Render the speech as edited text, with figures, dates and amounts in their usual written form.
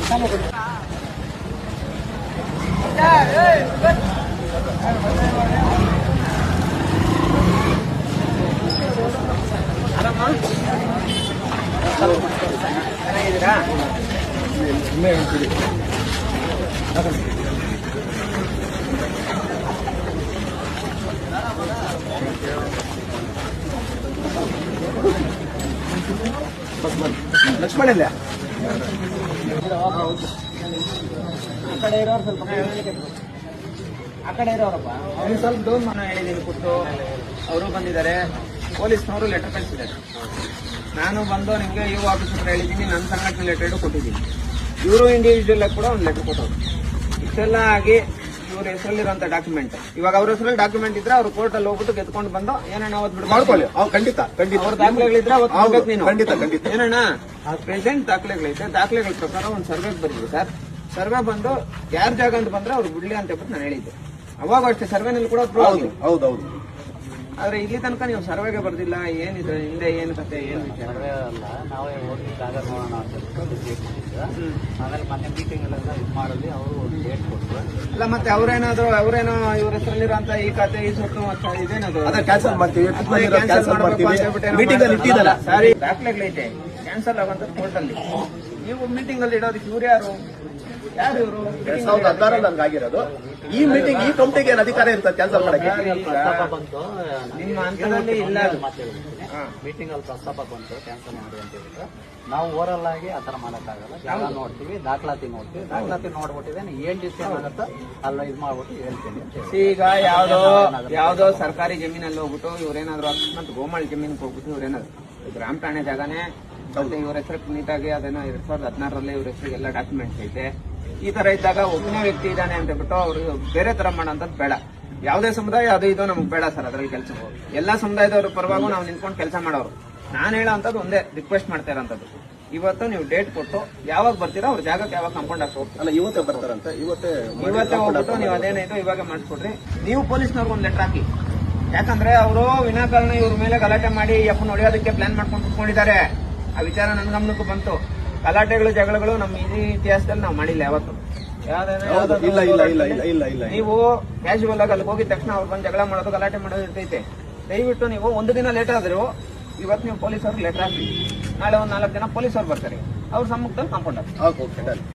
ಚೆನ್ನಾಗಿದ್ದೀರಾ? ಲಕ್ಷ್ಮಣ ಇಲ್ಲ ಆ ಕಡೆ ಇರೋರು ಸ್ವಲ್ಪ ಆ ಕಡೆ ಇರೋರಪ್ಪ ಅವ್ರಿಗೆ ಸ್ವಲ್ಪ ಡೌನ್ ನಾನು ಹೇಳಿದ್ದೀನಿ ಕೊಟ್ಟು ಅವರು ಬಂದಿದ್ದಾರೆ, ಪೊಲೀಸ್ನವರು ಲೆಟರ್ ಕಳಿಸಿದ್ದಾರೆ. ನಾನು ಬಂದು ನಿಮಗೆ ಯು ಆಫೀಸ್ ಹತ್ರ ಹೇಳಿದ್ದೀನಿ, ನನ್ನ ಸಂಘಟನೆ ಲೆಟರ್ ಕೊಟ್ಟಿದ್ದೀನಿ. ಇವರು ಇಂಡಿವಿಜುವಲ್ ಆಗಿ ಕೂಡ ಒಂದು ಲೆಟರ್ ಕೊಟ್ಟರು. ಇಷ್ಟೆಲ್ಲ ಆಗಿ ಇವ್ರ ಹೆಸರಲ್ಲಿರುವಂತ ಡಾಕ್ಯುಮೆಂಟ್, ಇವಾಗ ಅವ್ರ ಹೆಸರಲ್ಲಿ ಡಾಕ್ಯುಮೆಂಟ್ ಇದ್ರೆ ಅವ್ರು ಕೋರ್ಟಲ್ಲಿ ಹೋಗ್ಬಿಟ್ಟು ಗೆದ್ಕೊಂಡು ಬಂದು ಏನಣ್ಣ ಅವತ್ತು ಮಾಡ್ಕೊಳ್ಳಿ. ಖಂಡಿತ ಖಂಡಿತ ಅವ್ರ ದಾಖಲೆಗಳಿದ್ರೆ ಅವತ್ತು ನೀನು ಖಂಡಿತ ಖಂಡಿತ ಏನಣ್ಣ ಪ್ರೆಸೆಂಟ್ ದಾಖಲೆಗಳೈತೆ, ದಾಖಲೆಗಳ ಪ್ರಕಾರ ಒಂದು ಸರ್ವೆ ಬರೀವಿ ಸರ್. ಸರ್ವೆ ಬಂದು ಯಾರ ಜಾಗ ಅಂತ ಬಂದ್ರೆ ಅವ್ರು ಬಿಡ್ಲಿ ಅಂತ ಹೇಳ್ಬಿಟ್ಟು ನಾನು ಹೇಳಿದ್ದೆ. ಅವಾಗ ಅಷ್ಟೇ ಸರ್ವೆನಲ್ಲಿ ಕೂಡ ಪ್ರೂವ್ ಆಗಿದೆ. ಹೌದೌದು. ಆದ್ರೆ ಇಲ್ಲಿ ತನಕ ನೀವು ಸರ್ವೆಗೆ ಬರ್ದಿಲ್ಲ, ಏನಿದ್ರೆ ಹಿಂದೆ ಏನು ಕತೆ ಏನು ವಿಚಾರ? ಸರ್ವೆ ಅಲ್ಲ, ನಾವೇ ಹೋಗಿ ಜಾಗ ನೋಡೋಣ ಅಂತ ಹೇಳ್ಕೊಂಡು ಡೇಟ್ ಕೊಟ್ಟಿದ್ದೆ. ಆಮೇಲೆ ಮೊನ್ನೆ ಮೀಟಿಂಗ್ ಅಲ್ಲೆಲ್ಲ ಇದು ಮಾಡಿದ್ವಿ, ಅವರು ಒಂದು ಡೇಟ್ ಕೊಟ್ಟರು. ಅಲ್ಲ ಮತ್ತೆ ಅವರೇನೋ ಇವ್ರ ಹೆಸರಲ್ಲಿರೋಂತ ಈ ಖಾತೆ ಈ ಸೊತ್ತು ಮತ್ತೆ ಇದೇನದು ಅದೇ ಕ್ಯಾನ್ಸಲ್ ಮಾಡ್ತೀವಿ, ಮೀಟಿಂಗ್ ಅಲ್ಲಿ ಇಟ್ಟಿದ್ದಲ್ಲ. ಸಾರಿ ದಾಖಲೆಗಳೈತೆ, ಕ್ಯಾನ್ಸಲ್ ಆಗುವಂತ ಕೋರ್ಟ್ ಅಲ್ಲಿ. ನೀವು ಮೀಟಿಂಗ್ ಅಲ್ಲಿ ಇಡೋದಕ್ಕೆ ಇವ್ರು ಯಾರು ಇವರು? 2016 ನನ್ಗೆ ಆಗಿರೋದು. ಈ ಮೀಟಿಂಗ್ ಈ ಕಮಿಟಿಗೆ ಏನು ಅಧಿಕಾರ ಇರ್ತದೆ ಕ್ಯಾನ್ಸಲ್ ಮಾಡಕ್ಕೆ? ಪ್ರಸ್ತಾಪ ಬಂತು, ನಿಮ್ಮ ಹಂತದಲ್ಲಿ ಇಲ್ಲ ಅದು. ಮೀಟಿಂಗ್ ಅಲ್ಲಿ ಪ್ರಸ್ತಾಪ ಬಂತು ಕ್ಯಾನ್ಸಲ್ ಮಾಡಿ ಅಂತ ಹೇಳಿದ್ರೆ ನಾವು ಓರಲ್ ಆಗಿ ಆ ತರ ಮಾಡಕ್ಕಾಗಲ್ಲ. ಜಾಗ ನೋಡ್ತೀವಿ, ದಾಖಲಾತಿ ನೋಡ್ತೀವಿ, ದಾಖಲಾತಿ ನೋಡ್ಬಿಟ್ಟಿದ್ದೇನೆ ಏನ್ ಡಿಸಿಷನ್ ಆಗುತ್ತೋ ಅಲ್ಲ ಇದು ಮಾಡ್ಬಿಟ್ಟು ಹೇಳ್ತೀನಿ ಅಂತ ಹೇಳಿ. ಈಗ ಯಾವ್ದೋ ಸರ್ಕಾರಿ ಜಮೀನಲ್ಲಿ ಹೋಗ್ಬಿಟ್ಟು ಇವ್ರೇನಾದ್ರು ಅಕಸ್ಮಾತ್ ಗೋಮಾಳ ಜಮೀನಿಗೆ ಹೋಗ್ಬಿಟ್ಟು ಇವ್ರೇನಾದ್ರು ಗ್ರಾಮ ಠಾಣೆ ಜಾಗನೇ ಮತ್ತೆ ಇವ್ರ ಹೆಸರು ನೀಟಾಗಿ ಅದೇನೋ 2016 ಇವ್ರ ಹೆಸರಿಗೆಲ್ಲ ಡಾಕ್ಯುಮೆಂಟ್ಸ್ ಐತೆ. ಈ ತರ ಇದ್ದಾಗ ಒಬ್ಬನೇ ವ್ಯಕ್ತಿ ಇದ್ದಾನೆ ಅಂತ ಬಿಟ್ಟು ಅವ್ರು ಬೇರೆ ತರ ಮಾಡೋಂಥದ್ದು ಬೇಡ. ಯಾವುದೇ ಸಮುದಾಯ ಅದು ಇದು ನಮ್ಗೆ ಬೇಡ ಸರ್. ಅದ್ರಲ್ಲಿ ಕೆಲಸ ಎಲ್ಲಾ ಸಮುದಾಯದವ್ರ ಪರವಾಗೂ ನಾವು ನಿಂತ್ಕೊಂಡು ಕೆಲಸ ಮಾಡೋರು. ನಾನು ಹೇಳೋ ಅಂತದ್ದು ಒಂದೇ ರಿಕ್ವೆಸ್ಟ್ ಮಾಡ್ತಾ ಇರೋಂಥದ್ದು, ಇವತ್ತು ನೀವು ಡೇಟ್ ಕೊಟ್ಟು ಯಾವಾಗ ಬರ್ತೀರಾ ಅವ್ರ ಜಾಗಕ್ಕೆ ಯಾವಾಗ ಕಂಪೌಂಡ್ ಹಾಕಿ ಹೋಗ್ತೀರಾ? ಅಲ್ಲ ಇವತ್ತೇ ಬರ್ತಾರಂತೆ, ಇವತ್ತೇ ಹೋಗ್ಬಿಟ್ಟು ನೀವು ಅದೇನಾಯ್ತು ಇವಾಗ ಮಾಡಿಸ್ಕೊಡ್ರಿ. ನೀವು ಪೊಲೀಸ್ನವ್ರಿಗೆ ಒಂದು ಲೆಟರ್ ಹಾಕಿ. ಯಾಕಂದ್ರೆ ಅವರು ವಿನಾಕಾರಣ ಇವ್ರ ಮೇಲೆ ಗಲಾಟೆ ಮಾಡಿ ಎಫ್ ಹೊಡೆಯೋದಕ್ಕೆ ಪ್ಲಾನ್ ಮಾಡ್ಕೊಂಡು ಕುತ್ಕೊಂಡಿದ್ದಾರೆ. ಆ ವಿಚಾರ ನನ್ನ ಗಮನಕ್ಕೂ ಬಂತು. ಗಲಾಟೆಗಳು ಜಗಳಗಳು ನಮ್ಮ ಇಡೀ ಇತಿಹಾಸದಲ್ಲಿ ನಾವು ಮಾಡಿಲ್ಲ ಯಾವತ್ತು. ನೀವು ಕ್ಯಾಶುವಲ್ ಆಗಿ ಅಲ್ಲಿ ಹೋಗಿದ ತಕ್ಷಣ ಅವ್ರು ಬಂದು ಜಗಳ ಮಾಡೋದು ಗಲಾಟೆ ಮಾಡೋದು ಇರ್ತೈತೆ. ದಯವಿಟ್ಟು ನೀವು ಒಂದು ದಿನ ಲೇಟ್ ಆದ್ರು ಇವತ್ತು ನೀವು ಪೊಲೀಸವ್ರಿಗೆ ಲೆಟರ್ ಹಾಕಿ, ನಾಳೆ ಒಂದು 4 ಜನ ಪೊಲೀಸವ್ರು ಬರ್ತಾರೆ, ಅವ್ರ ಸಮ್ಮುಖದಲ್ಲಿ ಕಾಂಪೌಂಡ್ ಹಾಕಿ.